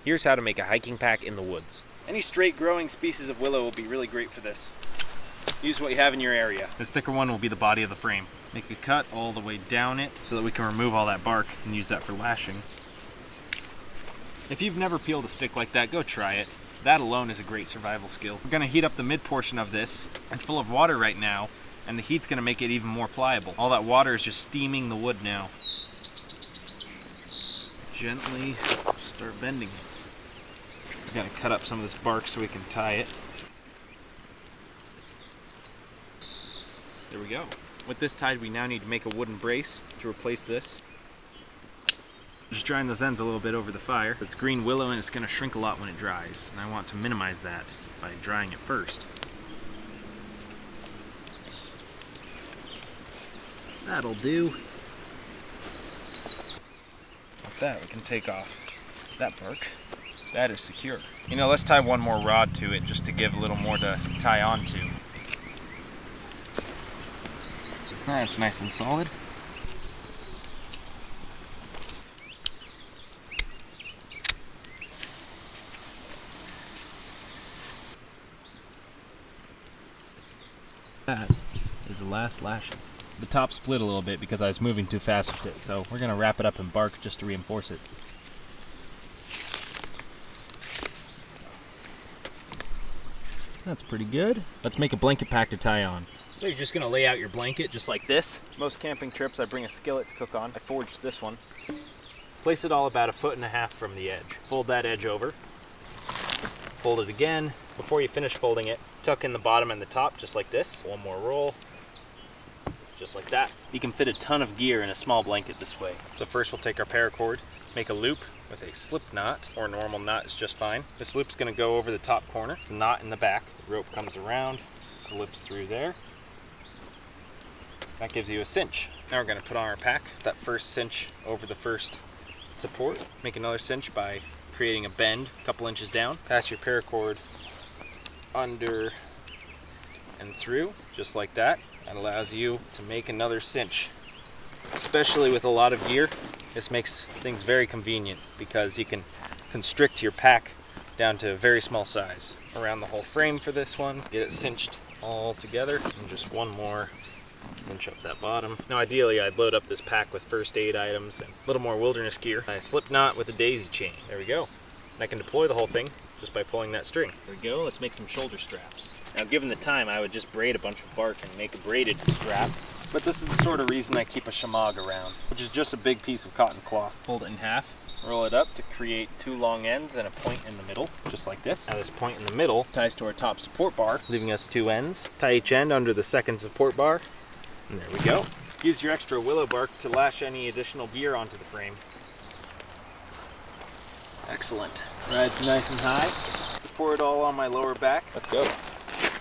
Here's how to make a hiking pack in the woods. Any straight growing species of willow will be really great for this. Use what you have in your area. This thicker one will be the body of the frame. Make a cut all the way down it so that we can remove all that bark and use that for lashing. If you've never peeled a stick like that, go try it. That alone is a great survival skill. We're gonna heat up the mid portion of this. It's full of water right now, and the heat's gonna make it even more pliable. All that water is just steaming the wood now. Gently start bending it. We gotta cut up some of this bark so we can tie it. There we go. With this tied, we now need to make a wooden brace to replace this. Just drying those ends a little bit over the fire. It's green willow and it's going to shrink a lot when it dries, and I want to minimize that by drying it first. That'll do. With that, we can take off that bark. That is secure. You know, let's tie one more rod to it just to give a little more to tie onto. That's nice and solid. That is the last lashing. The top split a little bit because I was moving too fast with it, so we're going to wrap it up in bark just to reinforce it. That's pretty good. Let's make a blanket pack to tie on. So you're just going to lay out your blanket just like this. Most camping trips I bring a skillet to cook on. I forged this one. Place it all about 1.5 feet from the edge. Fold that edge over. Fold it again. Before you finish folding it, tuck in the bottom and the top just like this. One more roll. Just like that. You can fit a ton of gear in a small blanket this way. So first we'll take our paracord, make a loop with a slip knot, or a normal knot is just fine. This loop's going to go over the top corner, the knot in the back. The rope comes around, slips through there. That gives you a cinch. Now we're going to put on our pack. That first cinch over the first support. Make another cinch by creating a bend a couple inches down. Pass your paracord under and through, just like that. That allows you to make another cinch. Especially with a lot of gear, this makes things very convenient because you can constrict your pack down to a very small size. Around the whole frame for this one, get it cinched all together, and just one more cinch up that bottom. Now ideally I'd load up this pack with first aid items and a little more wilderness gear. I slip knot with a daisy chain. There we go. And I can deploy the whole thing just by pulling that string. There we go, let's make some shoulder straps. Now given the time, I would just braid a bunch of bark and make a braided strap. But this is the sort of reason I keep a shamag around, which is just a big piece of cotton cloth. Fold it in half, roll it up to create 2 long ends and a point in the middle, just like this. Now this point in the middle ties to our top support bar, leaving us 2 ends. Tie each end under the second support bar, and there we go. Use your extra willow bark to lash any additional gear onto the frame. Excellent. Rides nice and high. Support it all on my lower back. Let's go.